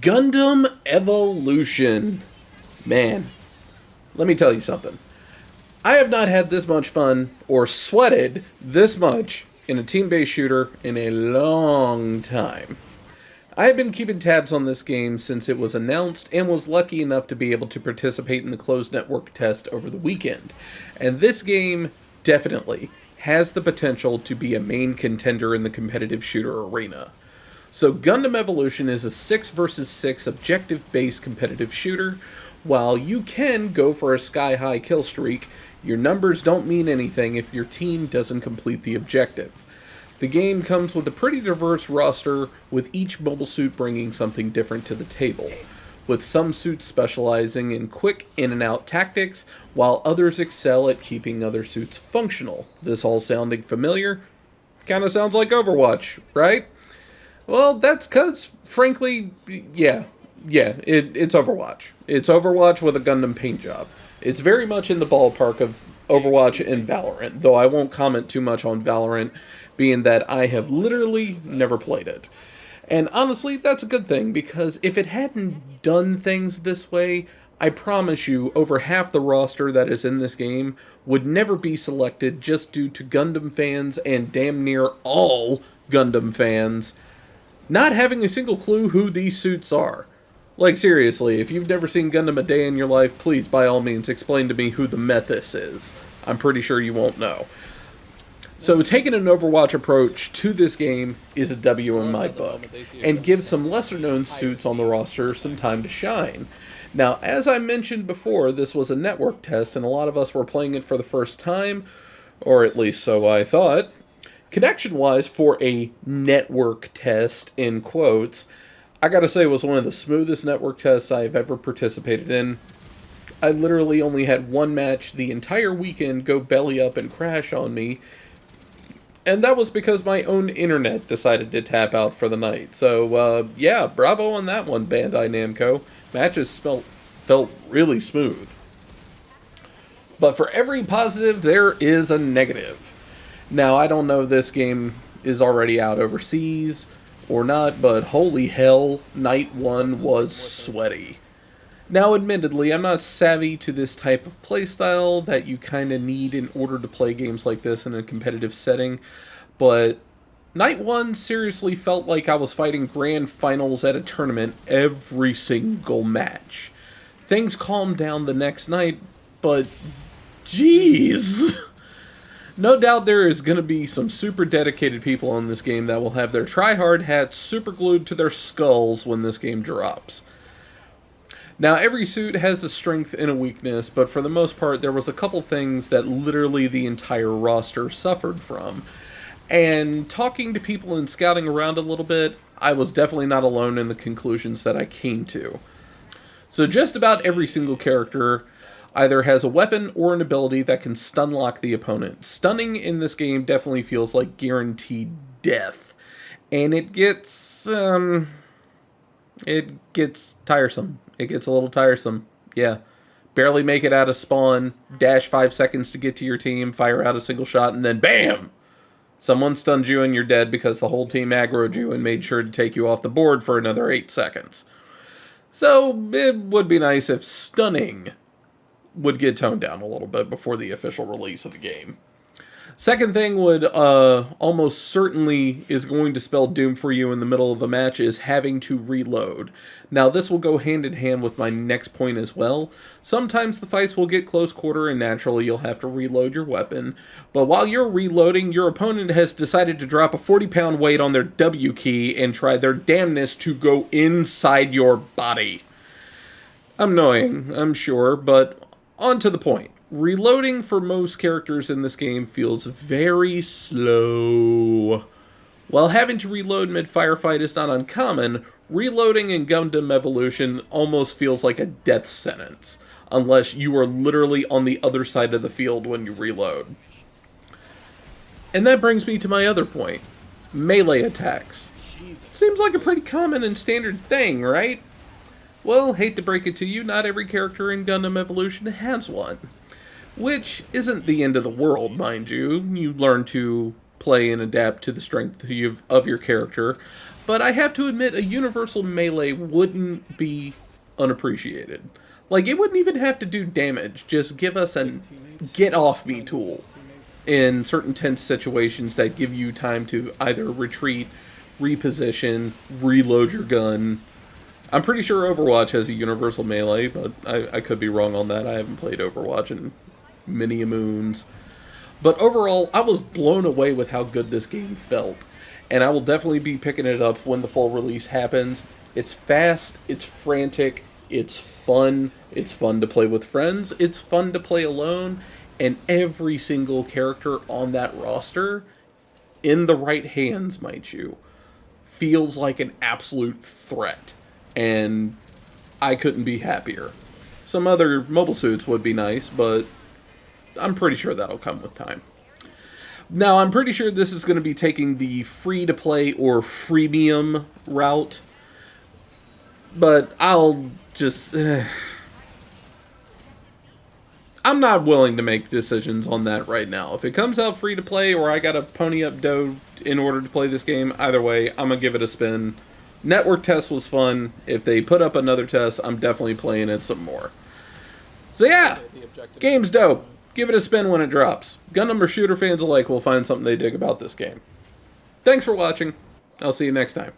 Gundam Evolution. Man, let me tell you something. I have not had this much fun or sweated this much in a team-based shooter in a long time. I have been keeping tabs on this game since it was announced and was lucky enough to be able to participate in the closed network test over the weekend. And this game definitely has the potential to be a main contender in the competitive shooter arena. So Gundam Evolution is a 6 versus 6 objective-based competitive shooter. While you can go for a sky-high kill streak, your numbers don't mean anything if your team doesn't complete the objective. The game comes with a pretty diverse roster, with each mobile suit bringing something different to the table, with some suits specializing in quick in-and-out tactics, while others excel at keeping other suits functional. This all sounding familiar? Kinda sounds like Overwatch, right? Well, that's because, frankly, it's Overwatch. It's Overwatch with a Gundam paint job. It's very much in the ballpark of Overwatch and Valorant, though I won't comment too much on Valorant, being that I have literally never played it. And honestly, that's a good thing, because if it hadn't done things this way, I promise you, over half the roster that is in this game would never be selected just due to Gundam fans and damn near all Gundam fans not having a single clue who these suits are. Like, seriously, if you've never seen Gundam a day in your life, please, by all means, explain to me who the Methis is. I'm pretty sure you won't know. So, taking an Overwatch approach to this game is a W in my book, and gives some lesser-known suits on the roster some time to shine. Now, as I mentioned before, this was a network test, and a lot of us were playing it for the first time, or at least so I thought. Connection-wise, for a network test, in quotes, I gotta say it was one of the smoothest network tests I've ever participated in. I literally only had one match the entire weekend go belly up and crash on me, and that was because my own internet decided to tap out for the night. So, yeah, bravo on that one, Bandai Namco. Matches felt really smooth. But for every positive, there is a negative. Now, I don't know if this game is already out overseas or not, but holy hell, Night 1 was sweaty. Now, admittedly, I'm not savvy to this type of playstyle that you kind of need in order to play games like this in a competitive setting, but Night 1 seriously felt like I was fighting grand finals at a tournament every single match. Things calmed down the next night, but jeez. No doubt there is going to be some super dedicated people on this game that will have their try-hard hats super glued to their skulls when this game drops. Now, every suit has a strength and a weakness, but for the most part, there was a couple things that literally the entire roster suffered from. And talking to people and scouting around a little bit, I was definitely not alone in the conclusions that I came to. So just about every single character either has a weapon or an ability that can stun lock the opponent. Stunning in this game definitely feels like guaranteed death. And it gets tiresome. It gets a little tiresome. Yeah. Barely make it out of spawn, dash 5 seconds to get to your team, fire out a single shot, and then BAM! Someone stunned you and you're dead because the whole team aggroed you and made sure to take you off the board for another 8 seconds. So, it would be nice if stunning would get toned down a little bit before the official release of the game. Second thing would almost certainly is going to spell doom for you in the middle of the match is having to reload. Now this will go hand in hand with my next point as well. Sometimes the fights will get close quarter and naturally you'll have to reload your weapon. But while you're reloading, your opponent has decided to drop a 40-pound weight on their W key and try their damnness to go inside your body. Annoying, I'm sure, but on to the point. Reloading for most characters in this game feels very slow. While having to reload mid-firefight is not uncommon, reloading in Gundam Evolution almost feels like a death sentence, unless you are literally on the other side of the field when you reload. And that brings me to my other point. Melee attacks. Seems like a pretty common and standard thing, right? Well, hate to break it to you, not every character in Gundam Evolution has one. Which isn't the end of the world, mind you. You learn to play and adapt to the strength of your character. But I have to admit, a universal melee wouldn't be unappreciated. Like, it wouldn't even have to do damage. Just give us a get-off-me tool in certain tense situations that give you time to either retreat, reposition, reload your gun. I'm pretty sure Overwatch has a universal melee, but I could be wrong on that. I haven't played Overwatch in many moons. But overall, I was blown away with how good this game felt. And I will definitely be picking it up when the full release happens. It's fast, it's frantic, it's fun to play with friends, it's fun to play alone, and every single character on that roster, in the right hands, mind you, feels like an absolute threat. And I couldn't be happier. Some other mobile suits would be nice, but I'm pretty sure that'll come with time. Now, I'm pretty sure this is going to be taking the free-to-play or freemium route, but I'll just... I'm not willing to make decisions on that right now. If it comes out free-to-play or I gotta pony up dough in order to play this game, either way, I'm gonna give it a spin. Network test was fun. If they put up another test, I'm definitely playing it some more. So yeah, game's dope. Give it a spin when it drops. Gundam or shooter fans alike will find something they dig about this game. Thanks for watching. I'll see you next time.